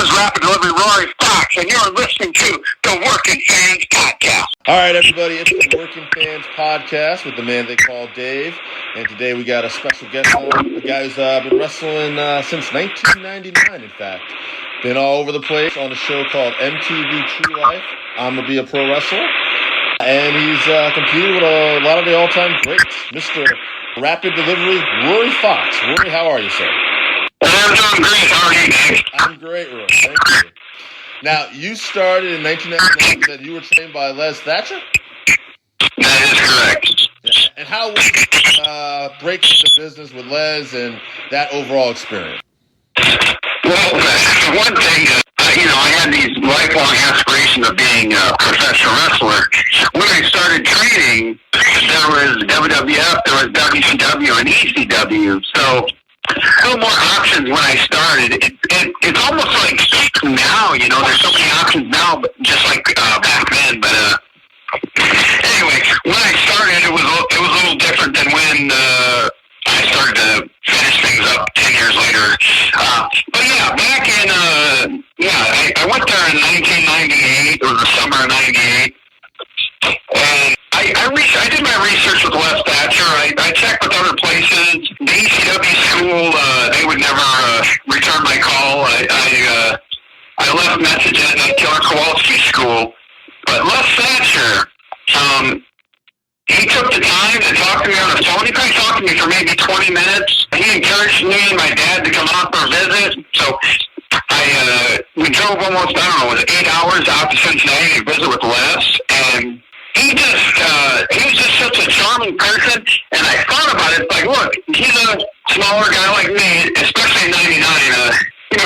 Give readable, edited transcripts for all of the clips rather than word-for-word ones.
is Rapid Delivery Rory Fox, and you're listening to the Working Fans Podcast. All right, everybody, it's the Working Fans Podcast with the man they call Dave. And today we got a special guest on, a guy who's been wrestling since 1999, in fact. Been all over the place on a show called MTV True Life. I'm going to be a pro wrestler. And he's competed with a lot of the all-time greats, Mr. Rapid Delivery, Rory Fox. Rory, how are you, sir? I'm doing great. How are you, Dave? I'm great, Rory. Thank you. Now, you started in 1999, that you were trained by Les Thatcher? That is correct. Yeah. And how was it breaking the business with Les and that overall experience? Well, one thing, I had these lifelong aspirations of being a professional wrestler. When I started training, there was WWF, there was WCW, and ECW. So, no more options when I started. It's almost like now, there's so many options now, but just like back then. But anyway, when I started, it was a little different than when I started to finish things up 10 years later. But yeah, back in I went there in 1998. It was the summer of '98, and I did my research with Les Thatcher. I checked with other places. The ECW school, they would never return my call. I left messages at Killer Kowalski school. But Les Thatcher, he took the time to talk to me on the phone. He probably talked to me for maybe 20 minutes. He encouraged me and my dad to come out for a visit. So we drove almost, it was 8 hours out to Cincinnati to visit with Les. And he was just such a charming person, and I thought about it, like, look, he's a smaller guy like me, especially in 99, a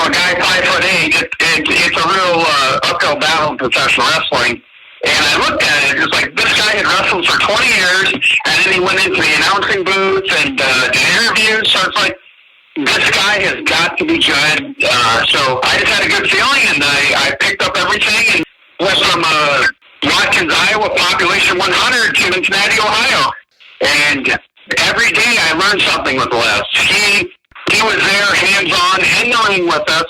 guy 5'8", it's a real uphill battle in professional wrestling, and I looked at it, it's like, this guy had wrestled for 20 years, and then he went into the announcing booth and did interviews, so it's like, this guy has got to be good, so I just had a good feeling, and I picked up everything, and went from Watkins, Iowa, population 100 to Cincinnati, Ohio. And every day I learned something with Les. He was there, hands-on, handling with us.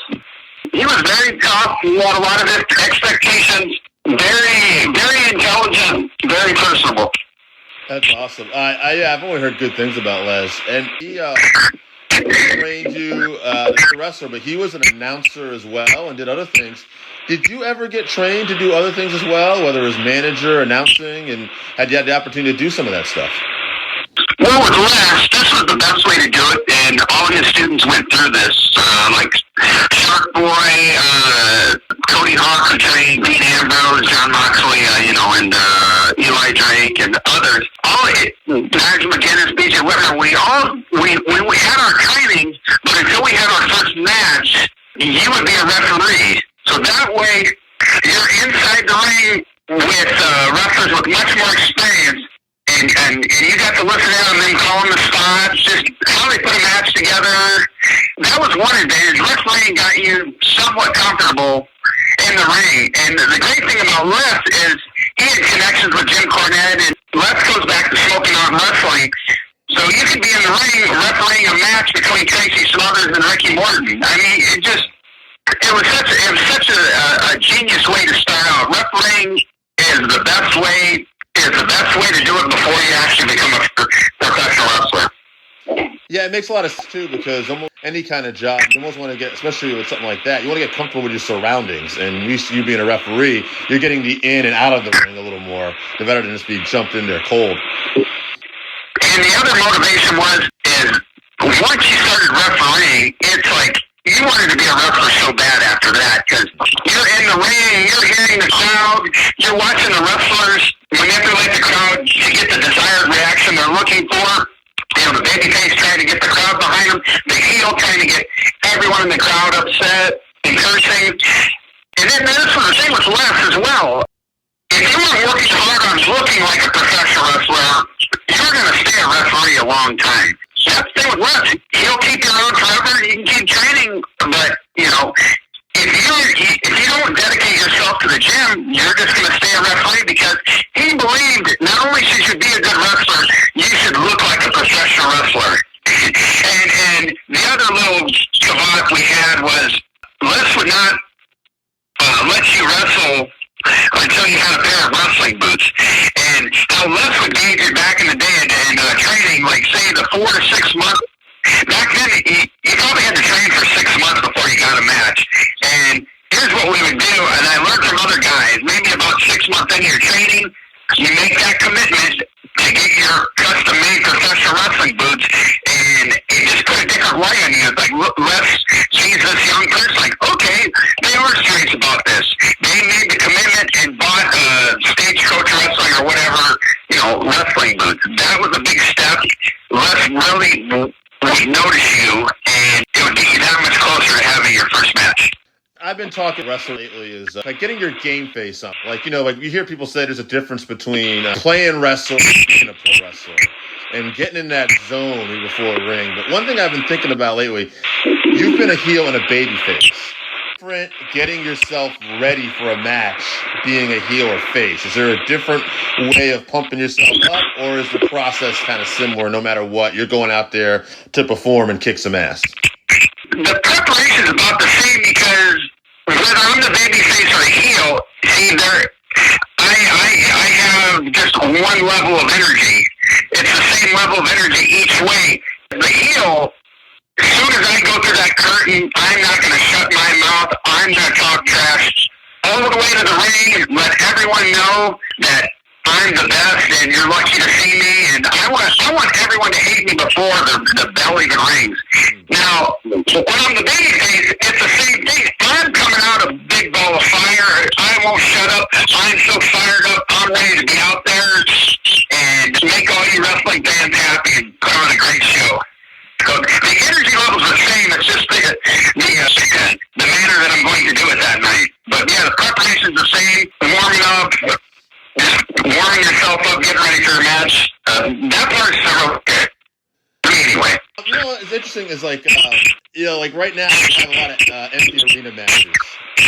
He was very tough. He had a lot of expectations. Very, very intelligent, very personable. That's awesome. I've only heard good things about Les. And he trained you as a wrestler, but he was an announcer as well and did other things. Did you ever get trained to do other things as well, whether it was manager, announcing, and had you had the opportunity to do some of that stuff? Well, with Les, this was the best way to do it, and all his students went through this. Like Shark Boy, Cody Hawk, who trained Dean Ambrose, John Moxley, and Eli Drake, and others. Nigel McGinnis, BJ Whitmer, when we had our training, but until we had our first match, you would be a referee. So that way, you're inside the ring with wrestlers with much more experience, and you got to listen in on them calling the spots, just how they put a match together. That was one advantage. Refereeing got you somewhat comfortable in the ring. And the great thing about Les is he had connections with Jim Cornette, and Les goes back to Smoking Out Wrestling. So you could be in the ring refereeing a match between Tracy Smothers and Ricky Morton. I mean, it was such a genius way to start out. Refereeing is the best way to do it before you actually become a professional wrestler. Yeah, it makes a lot of sense too, because almost any kind of job, you almost want to get, especially with something like that, you want to get comfortable with your surroundings. And you being a referee, you're getting the in and out of the ring a little more. The better than just being jumped in there cold. And the other motivation is once you started refereeing, it's like, you wanted to be a wrestler so bad after that, because you're in the ring, you're hearing the crowd, you're watching the wrestlers manipulate the crowd to get the desired reaction they're looking for. The babyface trying to get the crowd behind him, the heel trying to get everyone in the crowd upset and cursing. And then this was the thing with Les as well. If you weren't working hard on looking like a professional wrestler, you were going to stay a referee a long time. That's the thing with Les. He'll keep you around forever. You can keep training, but if you don't dedicate yourself to the gym, you're just going to stay a referee, because he believed not only should you be a good wrestler, you should look like a professional wrestler. And the other little caveat we had was Les would not let you wrestle until you had a pair of wrestling boots. And how Les would gauge it back in the day in training, like say the 4 to 6 months. Back then, you probably had to train for 6 months before you got a match. And here's what we would do, and I learned from other guys, maybe about 6 months into your training, you make that commitment to get your custom-made professional wrestling boots, and it just put a different light on you. It's like, look, Les sees this young person, like, okay, they are serious about this. They made the commitment and bought Stagecoach Wrestling or whatever, wrestling boots. That was a big step. Les really would notice you, and it would get you that much closer to having your first match. I've been talking wrestling lately is like getting your game face on. Like, like you hear people say there's a difference between playing wrestling and being a pro wrestler and getting in that zone before a ring. But one thing I've been thinking about lately, you've been a heel and a baby face. Different getting yourself ready for a match being a heel or face. Is there a different way of pumping yourself up, or is the process kind of similar no matter what? You're going out there to perform and kick some ass. The preparation is about the same because whether I'm the baby face or a heel, see, I have just one level of energy. It's the same level of energy each way. The heel, as soon as I go through that curtain, I'm not going to shut my mouth. I'm going to talk trash all the way to the ring, let everyone know that I'm the best and you're lucky to see me, and I want everyone to hate me before the bell even rings. Now, when I'm the babyface, it's the same thing. I'm coming out a big ball of fire. I won't shut up. I'm so fired up. I'm ready to be out there and make all you wrestling fans happy and put on a great show. So the energy level's the same. It's just the manner that I'm going to do it that night. But yeah, the preparation's the same. Warming up, just warming yourself up, getting ready for a match. That part's so okay. Anyway. What's interesting is like right now we have a lot of empty arena matches.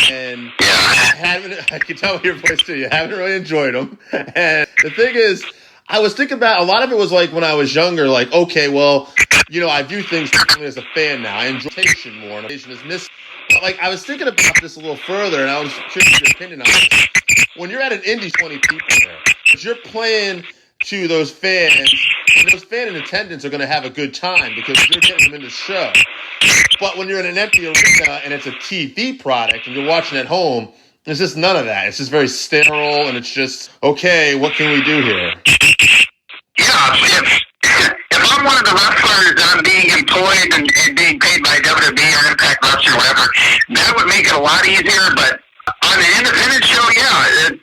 And I can tell by your voice too, you haven't really enjoyed them. And the thing is, I was thinking about, a lot of it was like when I was younger, like, okay, well, I view things differently as a fan now. I enjoy rotation more, and rotation is missing. But like, I was thinking about this a little further, and I was curious your opinion on it. When you're at an indie, 20 people there, because you're playing to those fans, and those fans in attendance are going to have a good time because you're getting them in the show. But when you're in an empty arena and it's a TV product and you're watching at home, there's just none of that. It's just very sterile, and it's just, okay, what can we do here? Yeah, if I'm one of the wrestlers being employed and being paid by WWE or Impact Wrestling or whatever, that would make it a lot easier. But on an independent show, it's,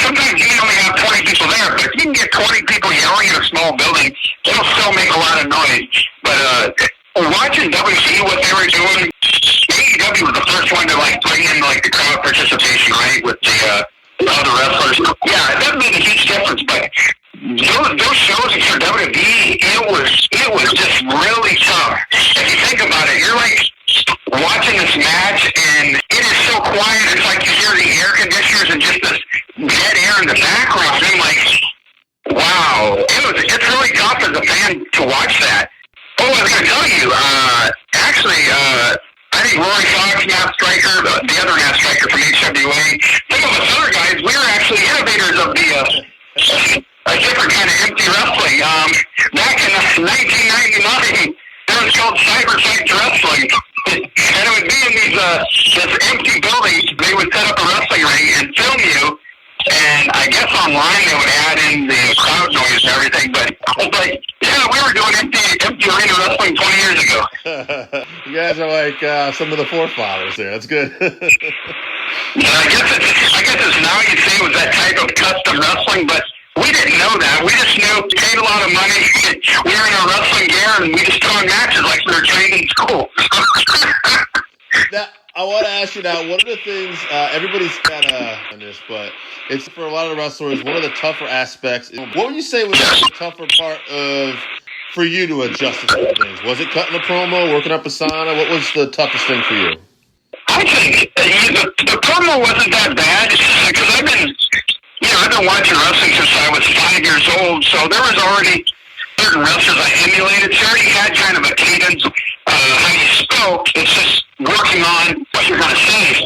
sometimes you only have 20 people there, but if you can get 20 people yelling in a small building, it'll still make a lot of noise. But watching WWE, what they were doing, AEW was the first one to bring in the crowd participation, right, with the other wrestlers. Yeah, that made a huge difference. But those shows for WWE, it was just really tough. If you think about it, you're watching this match, and it is so quiet. It's like you hear the air conditioners and just this dead air in the background. I'm like, wow, it's really tough as a fan to watch that. Oh, I was going to tell you, I think Rory Fox, Matt Striker, the other Matt Striker from HWA, some of us other guys, we were actually innovators of a different kind of empty wrestling. Back in 1999, it was called Cyber Fight Wrestling. And it would be in these empty buildings. They would set up a wrestling ring and film you. And I guess online they would add in the crowd noise and everything. But yeah, we were doing empty arena wrestling 20 years ago. You guys are like some of the forefathers there. That's good. I guess it's now you'd say it was that type of custom wrestling, but we didn't know that. We just knew we paid a lot of money. We were in our wrestling gear, and we just put on matches like we were training in school. Now, I want to ask you now, one of the things, everybody's kind of on this, but it's for a lot of the wrestlers, one of the tougher aspects. What would you say was the tougher part for you to adjust to certain things? Was it cutting a promo, working up a sauna? What was the toughest thing for you? I think the promo wasn't that bad. It's just because I've been watching wrestling since I was 5 years old, so there was already certain wrestlers I emulated. So I already had kind of a cadence, how you spoke. It's just working on what you're going to say.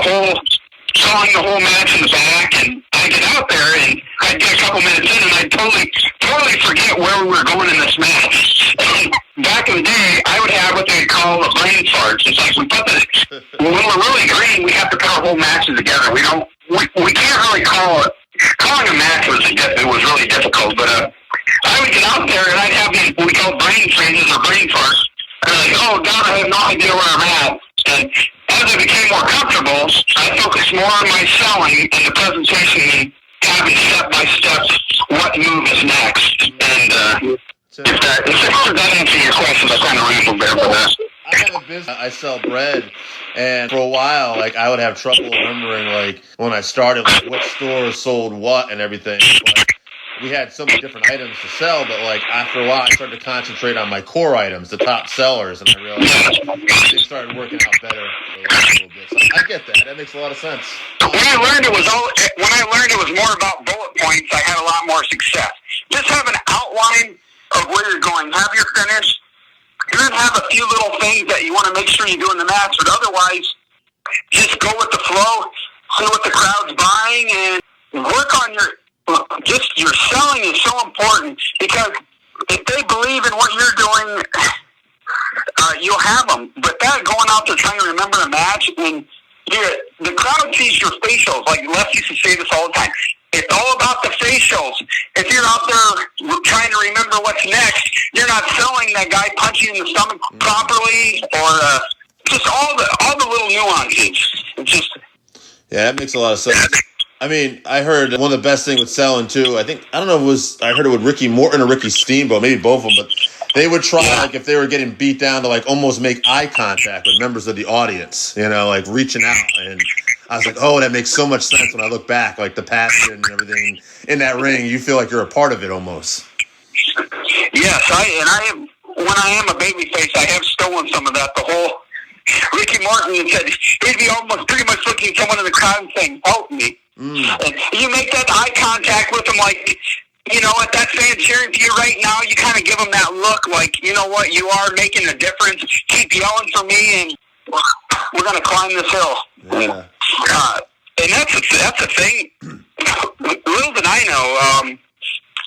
selling the whole match in the back, and I get out there, and I'd get a couple minutes in, and I'd totally forget where we were going in this match. And back in the day, I would have what they call a brain fart. It's like when we're really green, we have to put our whole matches together. We can't really calling a match was really difficult, but I would get out there, and I'd have these, what we call brain freezes or brain farts. And I'm like, oh, God, I have no idea where I'm at. And as I became more comfortable, I focused more on my selling and the presentation and having step-by-step what move is next. And if that answers your question, I kind of rambled there for that. I have a business. I sell bread, and for a while, like, I would have trouble remembering, like, when I started, like, what stores sold what and everything. But we had so many different items to sell, but, like, after a while, I started to concentrate on my core items, the top sellers, and I realized they started working out better a little bit. So I get that. That makes a lot of sense. When I learned it was more about bullet points, I had a lot more success. Just have an outline of where you're going. Have your finish. And then have a few little things that you want to make sure you do in the match, but otherwise, just go with the flow, see what the crowd's buying, and work on your selling is so important, because if they believe in what you're doing, you'll have them. But that going out there trying to remember a match, and the crowd sees your facials. Like Les used to say this all the time. It's all about the facials. If you're out there trying to remember what's next, you're not selling that guy punching in the stomach properly, or just all the little nuances. It's just that makes a lot of sense. I mean, I heard one of the best things with selling too. I heard it with Ricky Morton or Ricky Steamboat, maybe both of them, but they would try, like, if they were getting beat down, to, like, almost make eye contact with members of the audience, like, reaching out. And I was like, oh, that makes so much sense when I look back, like, the passion and everything in that ring. You feel like you're a part of it almost. Yes, when I am a babyface, I have stolen some of that. The whole Ricky Morton said he'd be almost pretty much looking at someone in the crowd and saying, help me. And you make that eye contact with them, like, if that fan cheering for you right now, you kind of give them that look, like, you know what, you are making a difference. Keep yelling for me, and we're going to climb this hill. Yeah. And that's a thing. Little did I know,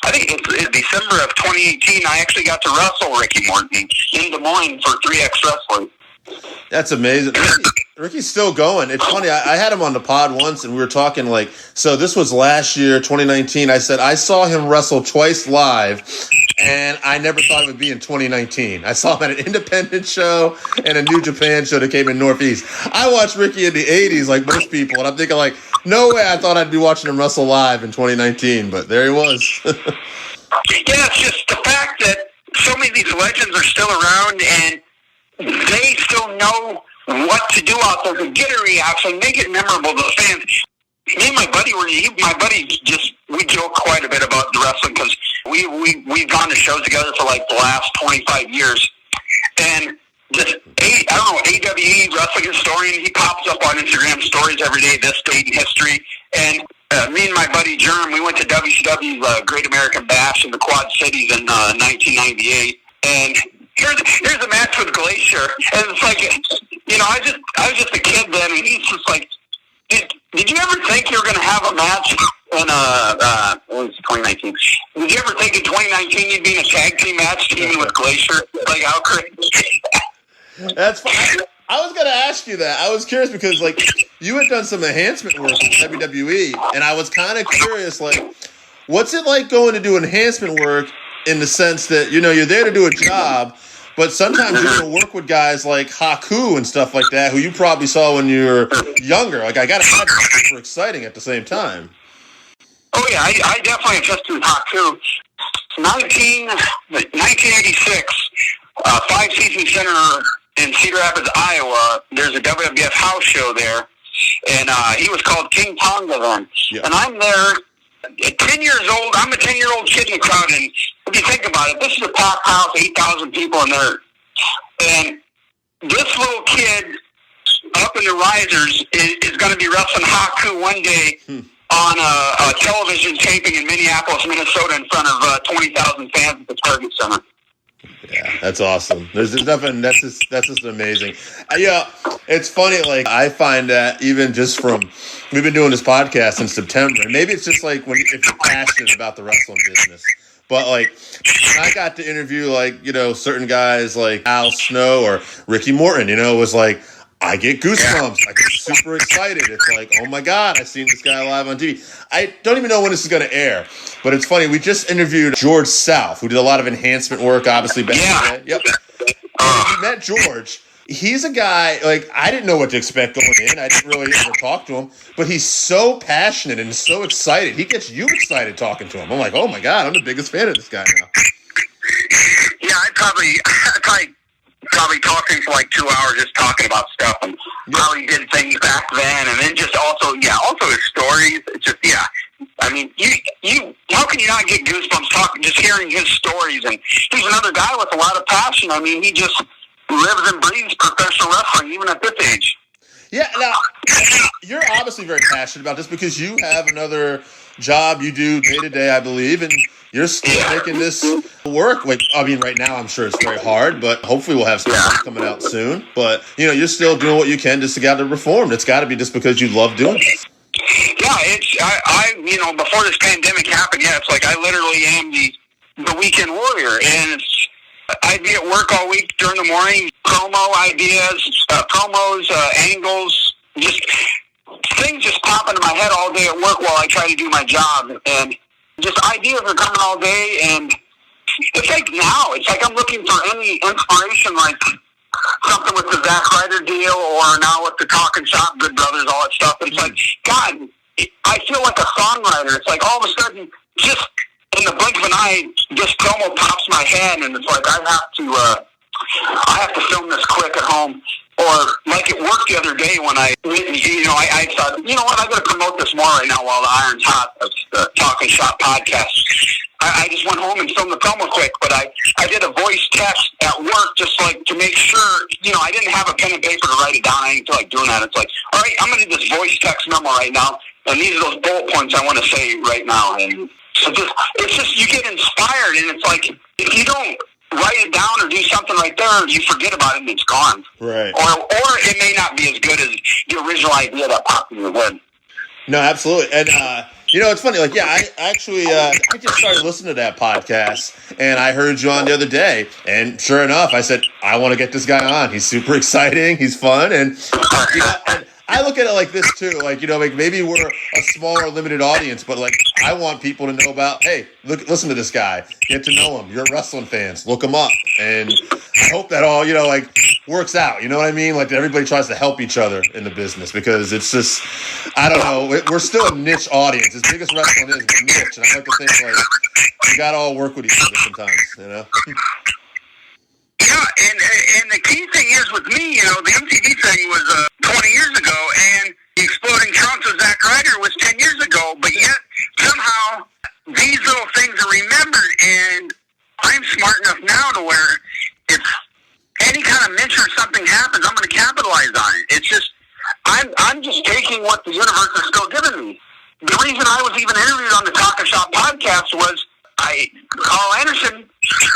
I think it's December of 2018, I actually got to wrestle Ricky Morton in Des Moines for 3X Wrestling. That's amazing. Ricky's still going. It's funny. I had him on the pod once, and we were talking, like, so this was last year, 2019. I said I saw him wrestle twice live, and I never thought it would be in 2019. I saw him at an independent show and a New Japan show that came in Northeast. I watched Ricky in the 80s, like most people, and I'm thinking, like, no way I thought I'd be watching him wrestle live in 2019, but there he was. It's just the fact that so many of these legends are still around, and they still know what to do out there to get a reaction, make it memorable to the fans. Me and my buddy we joke quite a bit about the wrestling, because we've gone to shows together for like the last 25 years. And this AWE wrestling historian, he pops up on Instagram stories every day, this date in history. And me and my buddy Germ, we went to WCW's Great American Bash in the Quad Cities in 1998. And here's a match with Glacier, and it's like, I was just a kid then, and he's just like, did you ever think you were going to have a match in what was 2019? Did you ever think in 2019 you'd be in a tag team match teaming with Glacier? Like, how crazy? That's fine. I was going to ask you that. I was curious because, like, you had done some enhancement work with WWE, and I was kind of curious, like, what's it like going to do enhancement work in the sense that, you're there to do a job, but sometimes you're going to work with guys like Haku and stuff like that, who you probably saw when you were younger. Like, I got to imagine it's super exciting at the same time. Oh, yeah, I definitely adjusted with Haku. 1986, 5 Season Center in Cedar Rapids, Iowa, there's a WWF house show there, and he was called King Tonga then. Yeah. And I'm there. At 10 years old, I'm a 10-year-old kid in the crowd, and if you think about it, this is a packed house, 8,000 people in there, and this little kid up in the risers is going to be wrestling Haku one day on a television taping in Minneapolis, Minnesota, in front of 20,000 fans at the Target Center. Yeah, that's awesome. There's nothing. That's just amazing. Yeah, it's funny. Like I find that even just from we've been doing this podcast since September, and maybe it's just like if you're passionate about the wrestling business. But like when I got to interview certain guys like Al Snow or Ricky Morton, it was like I get goosebumps. I get super excited. It's like, oh my God, I've seen this guy live on TV. I don't even know when this is going to air, but it's funny. We just interviewed George South, who did a lot of enhancement work, obviously, back in the day. Yep. And we met George. He's a guy, I didn't know what to expect going in. I didn't really ever talk to him, but he's so passionate and so excited. He gets you excited talking to him. I'm like, oh my God, I'm the biggest fan of this guy now. Yeah, I'd probably talk to him for like 2 hours just talking about stuff and how he did things back then, and then just also his stories. It's just, I mean, you how can you not get goosebumps just hearing his stories? And he's another guy with a lot of passion. I mean, he just lives and breathes professional wrestling, even at this age. Yeah, now, you're obviously very passionate about this because you have another job you do day to day, I believe, and you're still making this work. Right now I'm sure it's very hard, but hopefully we'll have some stuff coming out soon. But, you're still doing what you can just to get out to reform. It's got to be just because you love doing this. Yeah, I before this pandemic happened, it's like I literally am the weekend warrior, and I'd be at work all week during the morning, promo ideas, promos, angles, just things just pop into my head all day at work while I try to do my job, and just ideas are coming all day, and it's like now, it's like I'm looking for any inspiration, like something with the Zack Ryder deal, or now with the Talking Shop, Good Brothers, all that stuff. It's like, God, I feel like a songwriter. It's like all of a sudden, just in the blink of an eye, this promo pops my head, and it's like I have to film this quick at home. Or like at work the other day when I thought, you know what, I got to promote this more right now while the iron's hot. The Talking Shop podcast. I just went home and filmed the promo quick, but I did a voice text at work just like to make sure, I didn't have a pen and paper to write it down. I didn't feel like doing that. It's like, all right, I'm going to do this voice text memo right now, and these are those bullet points I want to say right now. And so it's just you get inspired, and it's like if you don't write it down or do something right there, you forget about it and it's gone. Right. Or it may not be as good as the original idea that popped in your head. No, absolutely. And, it's funny. I just started listening to that podcast, and I heard you on the other day, and sure enough, I said, I want to get this guy on. He's super exciting. He's fun. And, and I look at it like this too. Maybe we're a smaller, limited audience, but I want people to know about, hey, listen to this guy. Get to know him. You're wrestling fans. Look him up. And I hope that all, works out. You know what I mean? Everybody tries to help each other in the business because it's just, I don't know. We're still a niche audience. As big as wrestling is, it's niche. And I like to think we got to all work with each other sometimes, Yeah, and the key thing is with me, the MTV thing was 20 years ago, and the Exploding Trunks of Zack Ryder was 10 years ago, but yet somehow these little things are remembered, and I'm smart enough now to where if any kind of mention or something happens, I'm going to capitalize on it. It's just, I'm just taking what the universe is still giving me. The reason I was even interviewed on the Talking Shop podcast was Carl Anderson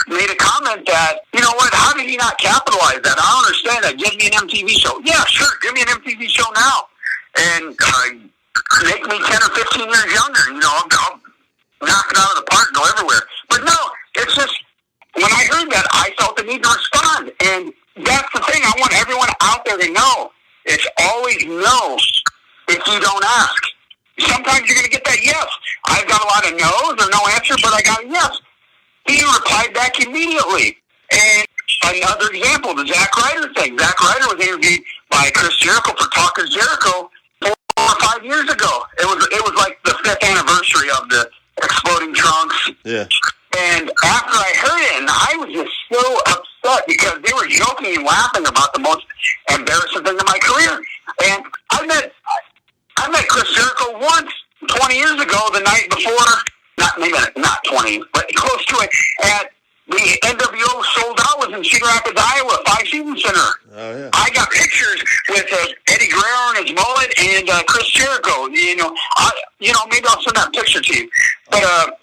made a comment that, how did he not capitalize that? I don't understand that. Give me an MTV show. Yeah, sure, give me an MTV show now. And make me 10 or 15 years younger. I'll knock it out of the park and go everywhere. But no, it's just, when I heard that, I felt the need to respond. And that's the thing. I want everyone out there to know. It's always no if you don't ask. Sometimes you're going to get that yes. I've got a lot of no's or no answer, but I got a yes. He replied back immediately. And another example, the Zack Ryder thing. Zack Ryder was interviewed by Chris Jericho for Talking Jericho 4 or 5 years ago. It was like the 5th anniversary of the Exploding Trunks. Yeah. And after I heard it, and I was just so upset because they were joking and laughing about the most embarrassing thing in my career. And I met Chris Jericho once 20 years ago, the night before, not 20, but close to it, at the NWO Sold Out was in Cedar Rapids, Iowa, 5 Season Center. Oh, yeah. I got pictures with Eddie Guerrero and his mullet and Chris Jericho. Maybe I'll send that picture to you. But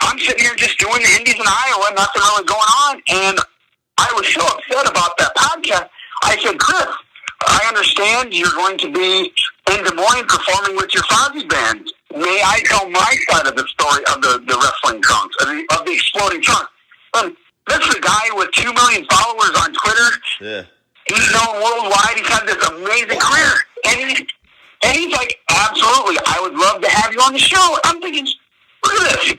I'm sitting here just doing the indies in Iowa, nothing really going on, and I was so upset about that podcast. I said, Chris, I understand you're going to be in Des Moines performing with your Fozzy band. May I tell my side of the story of the wrestling trunks, of the exploding trunks? And this is a guy with 2 million followers on Twitter. Yeah. He's known worldwide. He's had this amazing career. And he's like, absolutely, I would love to have you on the show. I'm thinking, look at this.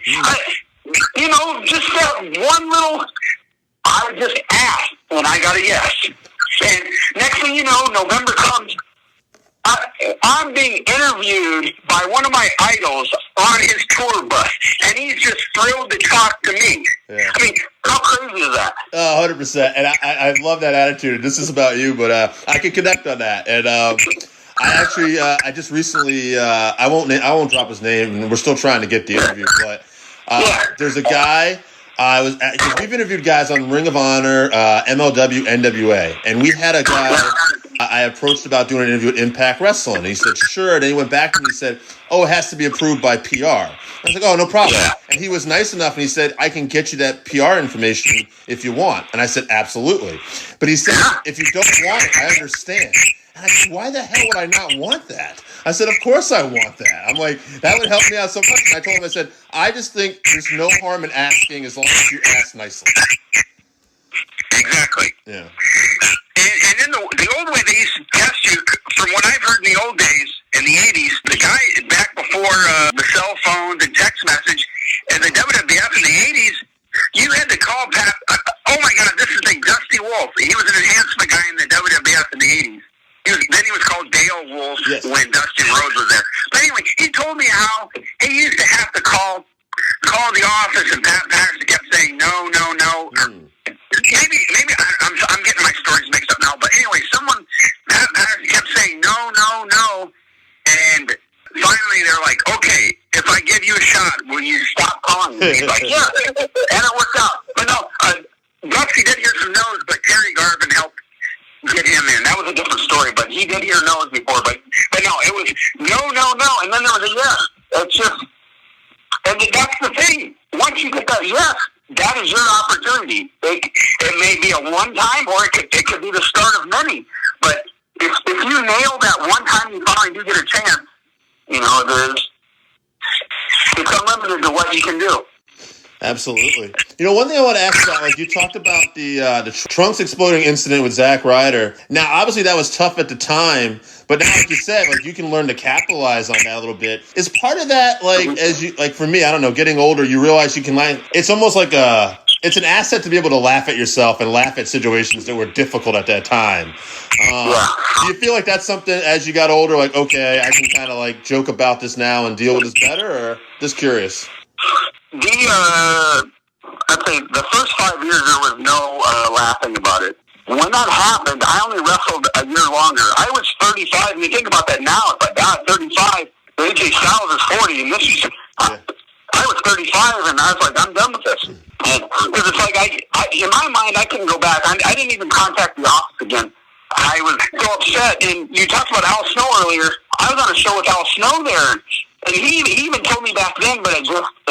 Just that one little, I just asked, and I got a yes. And next thing you know, November comes, I'm being interviewed by one of my idols on his tour bus, and he's just thrilled to talk to me. Yeah. I mean, how crazy is that? 100%. And I love that attitude. This is about you, but I can connect on that. And I just recently, I won't drop his name, and we're still trying to get the interview, but there's a guy. We've interviewed guys on Ring of Honor, MLW, NWA, and we had a guy I approached about doing an interview at Impact Wrestling. And he said, sure. And then he went back and he said, oh, it has to be approved by PR. I was like, oh, no problem. And he was nice enough, and he said, I can get you that PR information if you want. And I said, absolutely. But he said, if you don't want it, I understand. And I said, why the hell would I not want that? I said, of course I want that. I'm like, that would help me out so much. And I told him, I said, I just think there's no harm in asking as long as you ask nicely. Exactly. Yeah. And then the old way they used to test you, from what I've heard in the old days, in the 80s, the guy back before the cell phones and text message, and the WWF in the 80s, you had to call Pat, oh my God, this is like Dusty Wolf. He was an enhancement guy in the WWF in the 80s. Then he was called Dale Wolf when Dustin Rhodes was there. But anyway, he told me how he used to have to call the office, and Pat Patterson kept saying no. Maybe I'm getting my stories mixed up now. But anyway, Pat Patterson kept saying no, and finally they're like, okay, if I give you a shot, will you stop calling me? He's like, yeah, and it worked out. But no, Dusty did hear some no's, but Terry Garvin helped get him in. That was a different story, but he did hear no's before. But no, it was no, and then there was a yes. It's just, and that's the thing. Once you get that yes, that is your opportunity. It may be a one time, or it could be the start of many. But if you nail that one time, you finally do get a chance. It's unlimited to what you can do. Absolutely. One thing I want to ask about, like you talked about the trunks exploding incident with Zack Ryder. Now, obviously that was tough at the time, but now, like you said, like you can learn to capitalize on that a little bit. Is part of that, like for me, I don't know, getting older, you realize you can it's almost like it's an asset to be able to laugh at yourself and laugh at situations that were difficult at that time. Do you feel like that's something as you got older, like, okay, I can kind of like joke about this now and deal with this better, or just curious? I'd say the first 5 years there was no laughing about it. When that happened, I only wrestled a year longer. I was 35, and you think about that now, it's like, God, 35, AJ Styles is 40, and this is, I was 35, and I was like, I'm done with this. Because it's like, in my mind, I couldn't go back. I didn't even contact the office again. I was so upset, and you talked about Al Snow earlier. I was on a show with Al Snow there, and he even told me back then, but it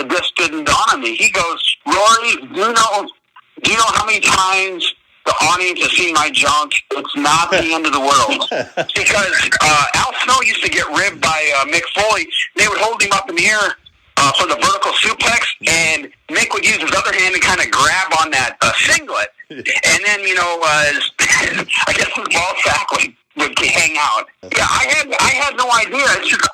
just didn't dawn on me. He goes, Rory, do you know how many times the audience has seen my junk? It's not the end of the world. Because Al Snow used to get ribbed by Mick Foley. They would hold him up in the air for the vertical suplex, and Mick would use his other hand to kind of grab on that singlet. And then, I guess his ball sack would hang out. Yeah, I had no idea. It's just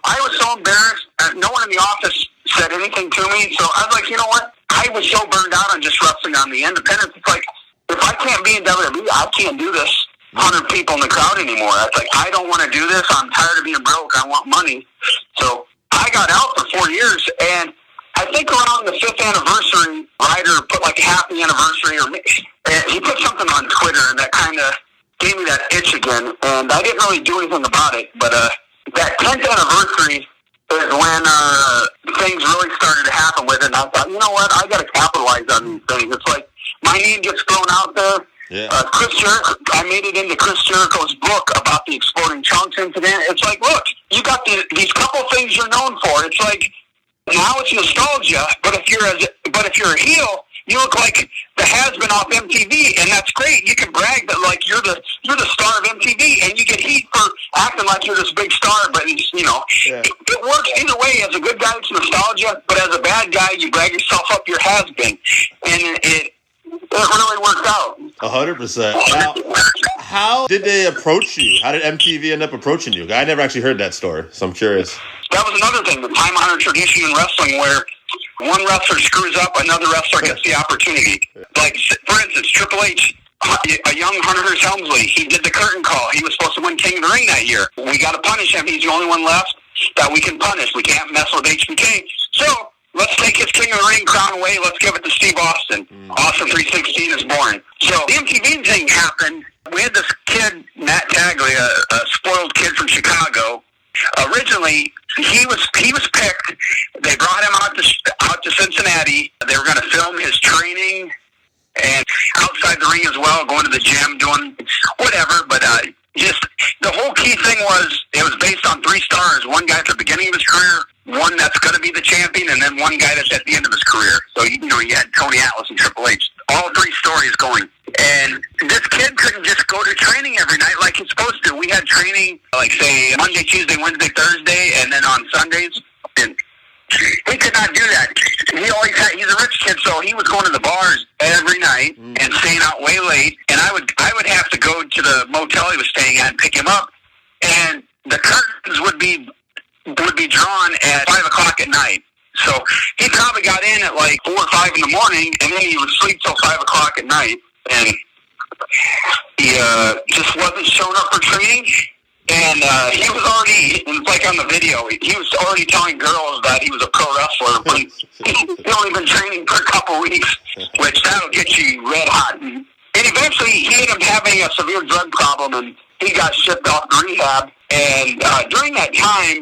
I was so embarrassed. No one in the office said anything to me. So I was like, you know what? I was so burned out on just wrestling on the independents. It's like, if I can't be in WWE, I can't do this 100 people in the crowd anymore. It's like, I don't want to do this. I'm tired of being broke. I want money. So I got out for 4 years, and I think around the 5th anniversary, Ryder put like a happy anniversary, and he put something on Twitter, and that kind of gave me that itch again, and I didn't really do anything about it, but that 10th anniversary is when things really started to happen with it, and I thought, you know what, I got to capitalize on these things. It's like, my name gets thrown out there. Yeah. Chris Jericho, I made it into Chris Jericho's book about the exploding trunks incident. It's like, look, you got these couple things you're known for. It's like, Now it's nostalgia, but if you're a heel, you look like the has-been off MTV, and that's great. You can brag that like you're the star of MTV, and you get heat for acting like you're this big star. But it works either way. As a good guy, it's nostalgia, but as a bad guy, you brag yourself up your has-been, and it really worked out. 100%. Now, how did they approach you? How did MTV end up approaching you? I never actually heard that story, so I'm curious. That was another thing, the time-honored tradition in wrestling where one wrestler screws up, another wrestler gets the opportunity. Like, for instance, Triple H, a young Hunter Hearst Helmsley, he did the curtain call. He was supposed to win King of the Ring that year. We got to punish him. He's the only one left that we can punish. We can't mess with HBK. So let's take his King of the Ring crown away. Let's give it to Steve Austin. Austin 316 is born. So the MTV thing happened. We had this kid, Matt Tagley, a spoiled kid from Chicago. Originally, he was picked. They brought him out to Cincinnati. They were going to film his training and outside the ring as well, going to the gym, doing whatever. But just the whole key thing was it was based on 3 stars. One guy at the beginning of his career, one that's going to be the champion, and then one guy that's at the end of his career. So you had Tony Atlas and Triple H. All 3 stories going. And this kid couldn't just go to training every night like he's supposed to. We had training, like, say, Monday, Tuesday, Wednesday, Thursday, and then on Sundays. And he could not do that. He's a rich kid, so he was going to the bars every night and staying out way late. And I would have to go to the motel he was staying at and pick him up. And the curtains would be drawn at 5 o'clock at night. So he probably got in at like 4 or 5 in the morning, and then he would sleep till 5 o'clock at night. And he just wasn't showing up for training. And he was already, like on the video, he was already telling girls that he was a pro wrestler, but he'd only been training for a couple weeks, which that'll get you red hot. And eventually he ended up having a severe drug problem, and he got shipped off to rehab. And during that time,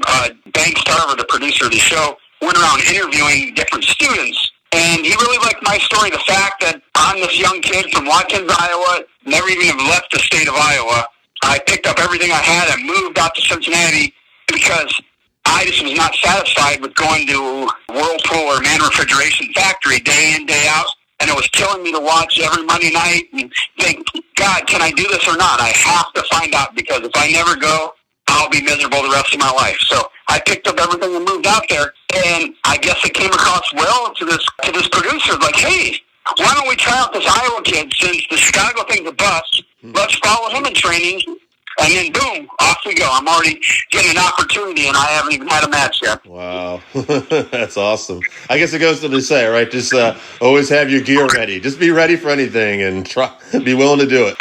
Bank Starver, the producer of the show, went around interviewing different students. And he really liked my story, the fact that I'm this young kid from Watkins, Iowa, never even have left the state of Iowa. I picked up everything I had and moved out to Cincinnati because I just was not satisfied with going to Whirlpool or Man Refrigeration Factory day in, day out. And it was killing me to watch every Monday night and think, God, can I do this or not? I have to find out, because if I never go, I'll be miserable the rest of my life. So I picked up everything and moved out there. And I guess it came across well to this producer, like, hey, why don't we try out this Iowa kid, since the Chicago thing's a bust? Let's follow him in training, and then boom, off we go. I'm already getting an opportunity, and I haven't even had a match yet. Wow, that's awesome. I guess it goes to say, right? Just always have your gear ready. Just be ready for anything, and be willing to do it.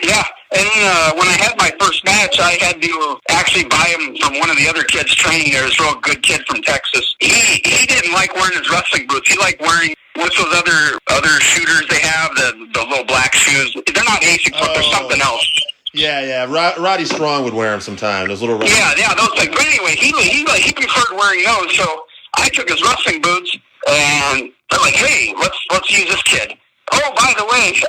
Yeah. And when I had my first match, I had to actually buy him from one of the other kids training there. This real good kid from Texas. He didn't like wearing his wrestling boots. He liked wearing, what's those other shooters they have, the little black shoes. They're not ASICs, but they're something else. Yeah. Roddy Strong would wear them sometimes. Those little wrestling. Yeah, those things. But anyway, he preferred wearing those. So I took his wrestling boots, and they're like, hey, let's use this kid. Oh, by the way,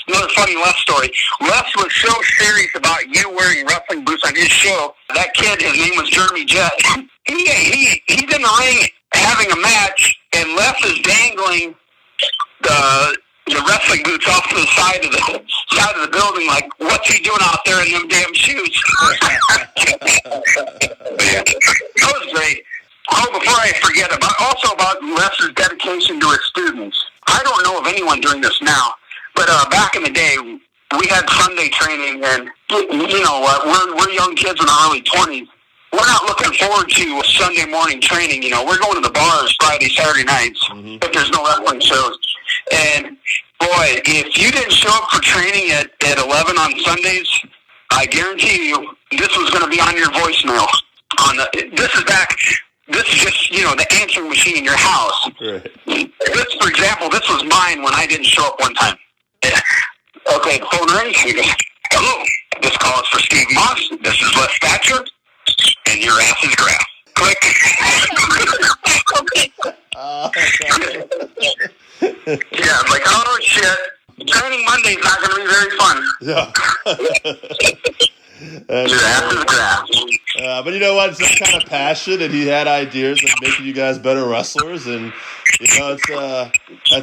another funny Les story. Les was so serious about you wearing wrestling boots on his show. That kid, his name was Jeremy Jett. He's in the ring having a match, and Les is dangling the wrestling boots off to the side of the building. Like, what's he doing out there in them damn shoes? That was great. Oh, before I forget, about Les's dedication to his students. I don't know of anyone doing this now, but back in the day, we had Sunday training, and you know what? We're young kids in our early 20s. We're not looking forward to Sunday morning training. You know, we're going to the bars Friday, Saturday nights if there's no wrestling shows. And boy, if you didn't show up for training at 11 on Sundays, I guarantee you this was going to be on your voicemail. This is just, the answering machine in your house. Right. For example, this was mine when I didn't show up one time. Okay, the phone rings. He goes, hello, this call is for Steve Moss. This is Les Thatcher, and your ass is grass. Click. Yeah, I'm like, oh, shit. Training Monday's not going to be very fun. Yeah. Your ass is grass. But you know what? It's that kind of passion, and he had ideas of making you guys better wrestlers, and that's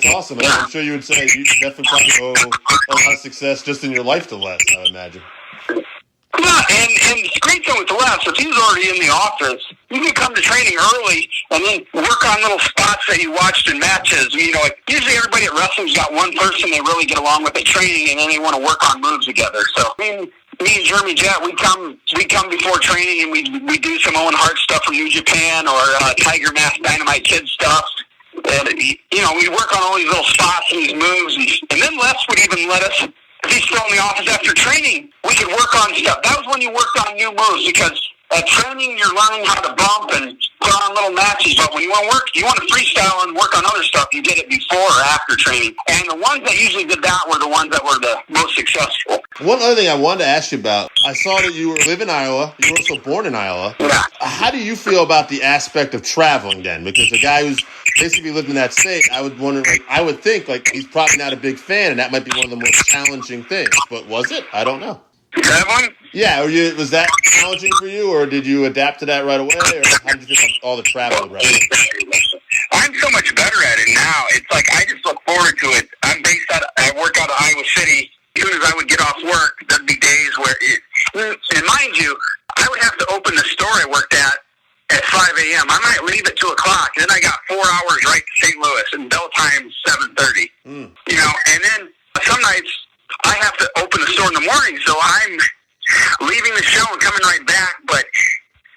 awesome. And I'm sure you would say you definitely probably owe a lot of success just in your life to Les, I would imagine. Yeah, and the great thing with Les, if he's already in the office, you can come to training early and then work on little spots that you watched in matches. Like usually everybody at wrestling's got one person they really get along with at training, and then they want to work on moves together. So me and Jeremy Jett, we come before training, and we do some Owen Hart stuff from New Japan or Tiger Mask Dynamite Kid stuff. And we work on all these little spots and these moves, and then Les would even let us. If he's still in the office after training, we could work on stuff. That was when you worked on new moves, because at training you're learning how to bump and put on little matches. But when you want to work, you want to freestyle and work on other stuff. You did it before or after training. And the ones that usually did that were the ones that were the most successful. One other thing I wanted to ask you about, I saw that you live in Iowa. You were also born in Iowa. Yeah. How do you feel about the aspect of traveling then? Because the guy who's basically lived in that state, I would think he's probably not a big fan, and that might be one of the most challenging things. But was it? I don't know. Traveling? Yeah, was that challenging for you, or did you adapt to that right away, or how did you feel about all the travel? Right? I'm so much better at it now. It's like I just look forward to it. I work out of Iowa City. As soon as I would get off work, there'd be days where and mind you, I would have to open the store I worked at 5 a.m. I might leave at 2 o'clock, and then I got 4 hours right to St. Louis, and bell time's 7:30. And then some nights I have to open the store in the morning, so I'm leaving the show and coming right back. But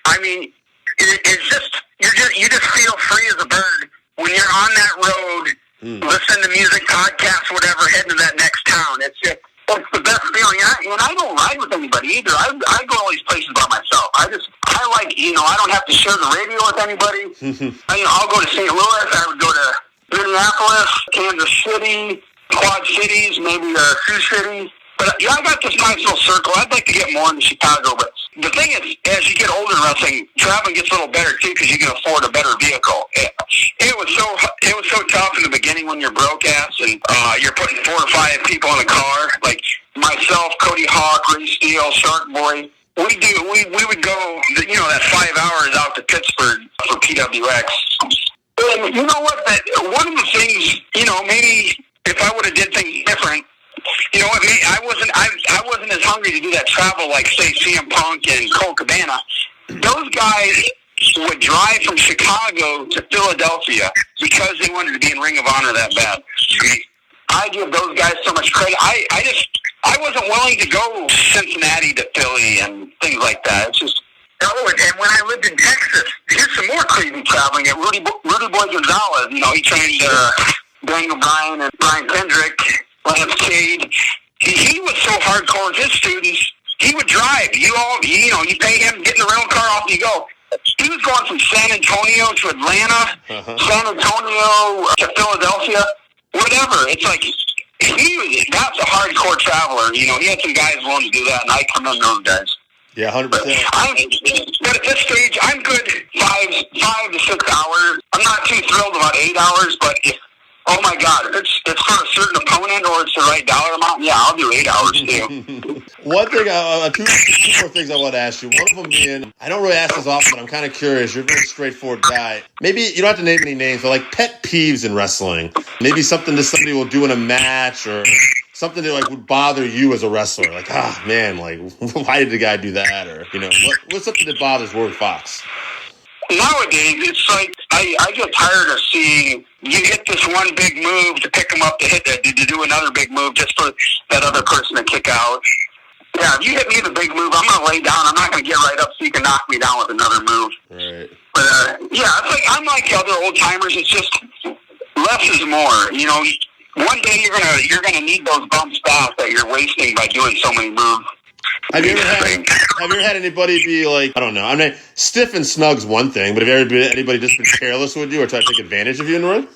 I mean, it's just you just feel free as a bird when you're on that road, listening to music, podcasts, whatever, heading to that next town. It's the best feeling. And I don't ride with anybody either. I go all these places by myself. I like, I don't have to share the radio with anybody. I'll go to St. Louis. I would go to Minneapolis, Kansas City, Quad Cities, maybe Sioux City. But I got this nice little circle. I'd like to get more into Chicago. But the thing is, as you get older in wrestling, traveling gets a little better too, because you can afford a better vehicle. It was so tough in the beginning when you're broke ass and you're putting 4 or 5 people in a car. Like myself, Cody Hawk, Ray Steele, Shark Boy. We would go that 5 hours out to Pittsburgh for PWX. And you know what? One of the things, maybe if I would have did things different. I wasn't as hungry to do that travel like, say, CM Punk and Colt Cabana. Those guys would drive from Chicago to Philadelphia because they wanted to be in Ring of Honor that bad. I give those guys so much credit. I wasn't willing to go Cincinnati to Philly and things like that. It's just, and when I lived in Texas, here's some more crazy traveling at Rudy Boy Gonzalez. He trained Daniel Bryan and Brian Kendrick. Lance Cade, he was so hardcore with his students. He would drive. You pay him, get in the rental car, off you go. He was going from San Antonio to Atlanta, San Antonio to Philadelphia, whatever. It's like that's a hardcore traveler. He had some guys willing to do that, and I commend those guys. Yeah, 100%. But at this stage, I'm good 5 to 6 hours. I'm not too thrilled about 8 hours, but oh my God, if it's for a certain opponent or it's the right dollar amount, yeah, I'll do 8 hours too. One thing, two more things I want to ask you. One of them being, I don't really ask this often, but I'm kind of curious. You're a very straightforward guy. Maybe you don't have to name any names, but like pet peeves in wrestling. Maybe something that somebody will do in a match, or something that would bother you as a wrestler. Like, man, why did the guy do that? Or what's something that bothers Rory Fox? Nowadays, it's like I get tired of seeing you hit this one big move to pick them up to do another big move just for that other person to kick out. Yeah, if you hit me with a big move, I'm going to lay down. I'm not going to get right up so you can knock me down with another move. Right. But, it's I'm like other old-timers. It's just less is more. One day you're gonna need those bumps back that you're wasting by doing so many moves. Have you ever had anybody be like, I don't know, I mean, stiff and snug's one thing, but have anybody just been careless with you or tried to take advantage of you in the ring?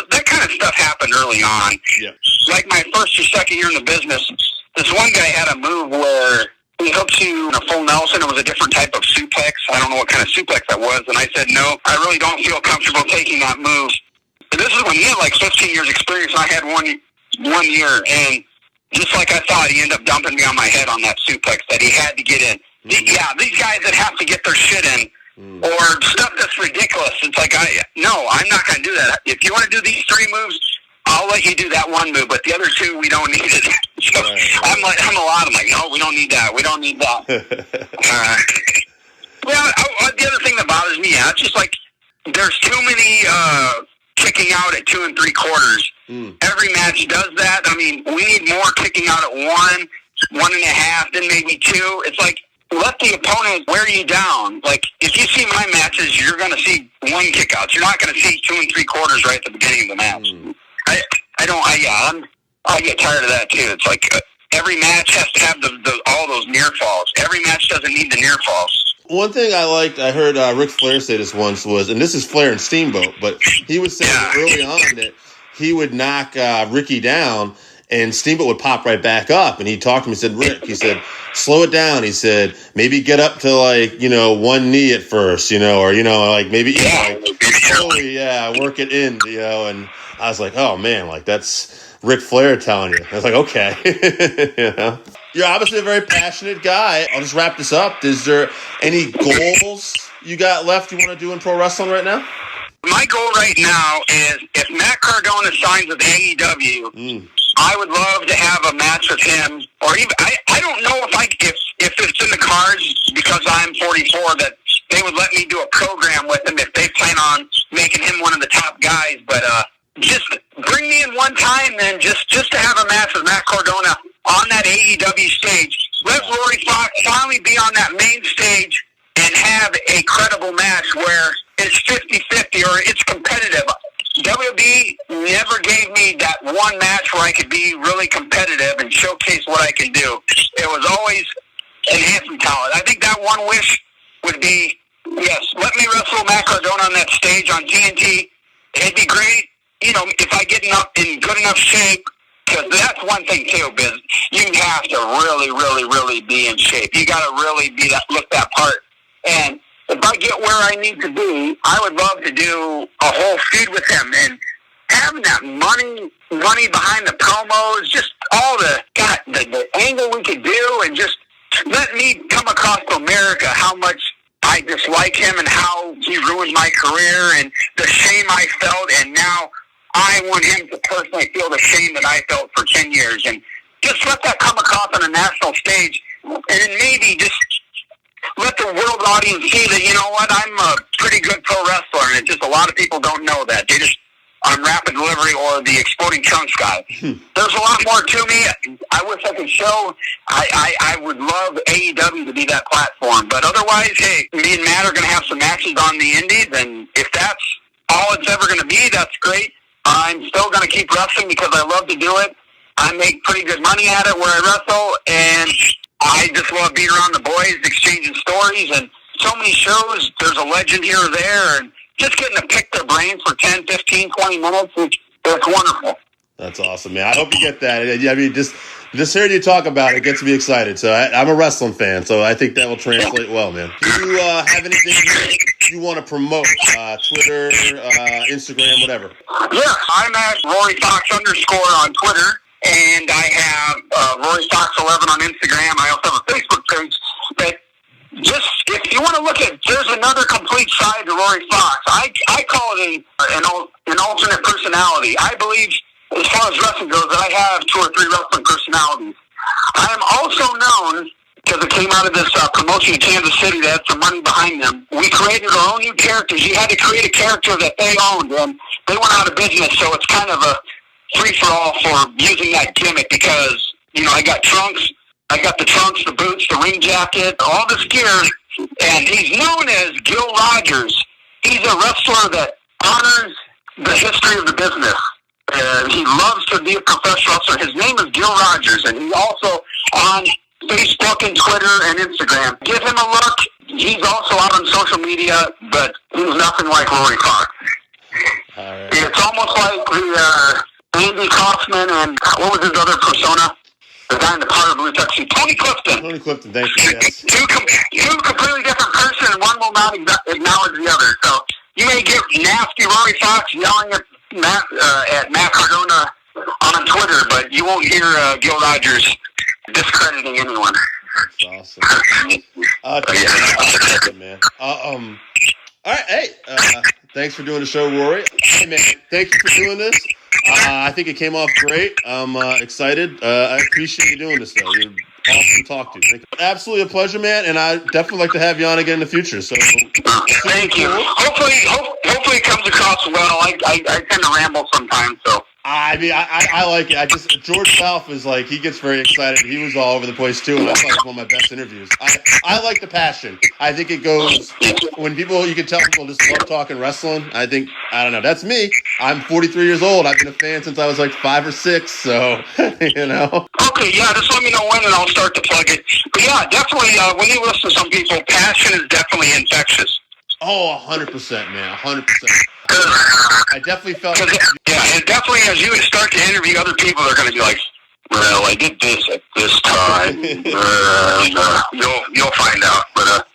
That kind of stuff happened early on. Yeah. Like my first or second year in the business, this one guy had a move where he hooks you in a full Nelson. It was a different type of suplex. I don't know what kind of suplex that was. And I said, no, I really don't feel comfortable taking that move. But this is when he had 15 years experience, and I had one year. And just like I thought, he ended up dumping me on my head on that suplex that he had to get in. Yeah, these guys that have to get their shit in. Or stuff that's ridiculous. It's like, I'm not going to do that. If you want to do these 3 moves, I'll let you do that 1 move, but the other 2, we don't need it. So I'm a lot. I'm like, no, we don't need that. We don't need that. The other thing that bothers me, it's just like there's too many kicking out at 2 3/4. Every match does that. I mean, we need more kicking out at 1, 1.5, then maybe 2. It's like, let the opponent wear you down. Like, if you see my matches, you're going to see 1 kickouts. You're not going to see 2 3/4 right at the beginning of the match. I get tired of that too. It's like every match has to have all those near falls. Every match doesn't need the near falls. One thing I heard Ric Flair say this once was, and this is Flair and Steamboat, but he was saying early on that he would knock Ricky down, and Steamboat would pop right back up. And he talked to him. He said, Rick, slow it down. He said, maybe get up to 1 knee at first, or, maybe work it in, And I was like, oh man, that's Ric Flair telling you. I was like, okay. You're obviously a very passionate guy. I'll just wrap this up. Is there any goals you got left you want to do in pro wrestling right now? My goal right now is if Matt Cardona signs with AEW, I would love to have a match with him, or even I don't know if it's in the cards because I'm 44 that they would let me do a program with him if they plan on making him one of the top guys. But just bring me in one time, then just to have a match with Matt Cardona on that AEW stage. Let Rory Fox finally be on that main stage and have a credible match where it's 50-50 or it's competitive. WWE never gave me that one match where I could be really competitive and showcase what I can do. It was always enhancement talent. I think that one wish would be, yes, let me wrestle Matt Cardona on that stage on TNT. It'd be great, if I get in good enough shape, because that's one thing too, Biz. You have to really, really, really be in shape. You got to really look that part. And if I get where I need to be, I would love to do a whole feud with him and having that money behind the promos, just all the angle we could do, and just let me come across to America how much I dislike him and how he ruined my career and the shame I felt, and now I want him to personally feel the shame that I felt for 10 years, and just let that come across on a national stage, and then maybe just let the world audience see that, you know what, I'm a pretty good pro wrestler, and it's just a lot of people don't know that. They just, I'm Rapid Delivery or the Exploding Chunks guy. There's a lot more to me. I wish I could show. I would love AEW to be that platform. But otherwise, hey, me and Matt are going to have some matches on the indies, and if that's all it's ever going to be, that's great. I'm still going to keep wrestling because I love to do it. I make pretty good money at it where I wrestle, and I just love being around the boys, exchanging stories, and so many shows. There's a legend here or there, and just getting to pick their brains for 10, 15, 20 minutes, it's wonderful. That's awesome, man. I hope you get that. I mean, just hearing you talk about it gets me excited. So I'm a wrestling fan, so I think that will translate well, man. Do you have anything you want to promote? Twitter, Instagram, whatever. Yeah, I'm at Rory Fox _ on Twitter, and I have Rory Fox 11 on Instagram. I also have a Facebook page. But just if you want to look at, there's another complete side to Rory Fox. I call it an alternate personality. I believe, as far as wrestling goes, that I have 2 or 3 wrestling personalities. I am also known, because it came out of this promotion in Kansas City that had some money behind them. We created our own new characters. You had to create a character that they owned, and they went out of business, so it's kind of a free-for-all for using that gimmick because, I got trunks. I got the trunks, the boots, the ring jacket, all this gear, and he's known as Gil Rogers. He's a wrestler that honors the history of the business. He loves to be a professional wrestler. His name is Gil Rogers, and he's also on Facebook and Twitter and Instagram. Give him a look. He's also out on social media, but he's nothing like Rory Fox. All right. It's almost like the Andy Kaufman and what was his other persona? The guy in the powder blue tuxedo, Tony Clifton. Tony Clifton, thank you. Yes. Two completely different person, and one will not acknowledge the other. So you may get nasty Rory Fox yelling at Matt Cardona on Twitter, but you won't hear Gil Rogers discrediting anyone. That's awesome. Awesome, man. All right, hey, thanks for doing the show, Rory. Hey, man, thank you for doing this. I think it came off great. I'm excited. I appreciate you doing this, though. You're awesome to talk to. Absolutely a pleasure, man, and I definitely like to have you on again in the future. So, thank you. Hopefully it comes across well. I tend to ramble sometimes, so. I mean, I like it. George South is like, he gets very excited. He was all over the place too, and I thought it was one of my best interviews. I like the passion. I think it goes, when people, you can tell people just love talking wrestling. I don't know, that's me. I'm 43 years old. I've been a fan since I was like 5 or 6, so, you know. Okay, yeah, just let me know when and I'll start to plug it. But yeah, definitely, when you listen to some people, passion is definitely infectious. Oh, 100%, man, 100%. I definitely felt and definitely as you start to interview other people, they're going to be like, well, I did this at this time. You'll find out. But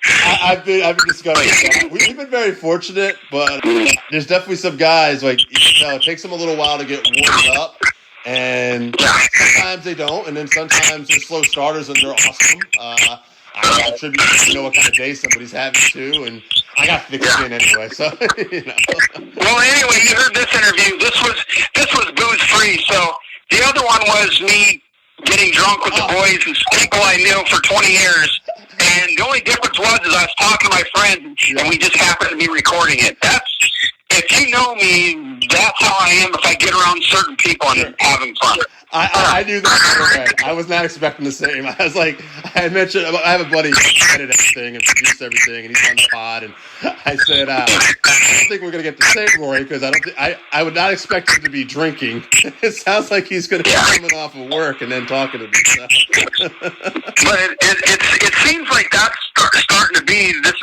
I've been discovering that. We've been very fortunate, but there's definitely some guys, like, you can tell it takes them a little while to get warmed up, and sometimes they don't, and then sometimes they're slow starters and they're awesome. I attribute to what kind of day somebody's having too, and I got thick skin anyway, so you know. Well, anyway, you heard this interview. This was booze free. So the other one was me getting drunk with the boys and people I knew for 20 years. And the only difference was I was talking to my friends, and we just happened to be recording it. If you know me, that's how I am if I get around certain people and having fun. I knew that right. I was not expecting the same. I was like, I mentioned, I have a buddy who edited everything and produced everything, and he's on the pod, and I said, I don't think we're going to get the same, Rory, because I would not expect him to be drinking. It sounds like he's going to be coming off of work and then talking to me. So. But it seems like that's starting to be, if this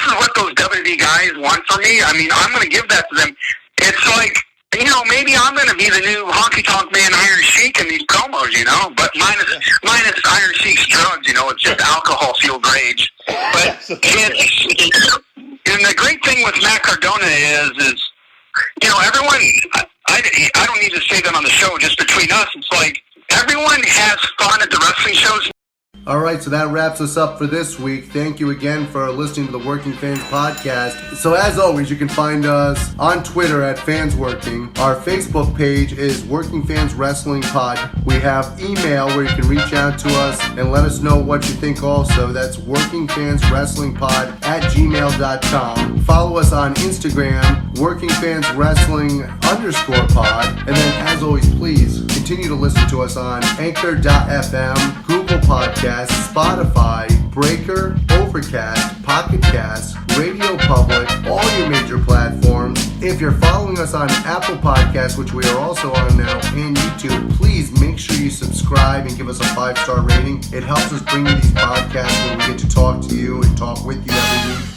is what those WWE guys want from me, I mean, I'm going to give that to them. It's like, you know, maybe I'm going to be the new honky-tonk man Iron Sheik in these promos, you know, but minus Iron Sheik's drugs, you know, it's just alcohol-fueled rage. But and the great thing with Matt Cardona is, you know, everyone, I don't need to say that on the show, just between us, it's like, everyone has fun at the wrestling shows. All right, so that wraps us up for this week. Thank you again for listening to the Working Fans Podcast. So as always, you can find us on Twitter at FansWorking. Our Facebook page is Working Fans Wrestling Pod. We have email where you can reach out to us and let us know what you think also. That's workingfanswrestlingpod@gmail.com. Follow us on Instagram, workingfanswrestling_pod. And then as always, please continue to listen to us on Anchor.fm, Google Podcasts, Spotify, Breaker, Overcast, Pocket Cast, Radio Public, all your major platforms. If you're following us on Apple Podcasts, which we are also on now, and YouTube, please make sure you subscribe and give us a 5-star rating. It helps us bring you these podcasts where we get to talk to you and talk with you every week.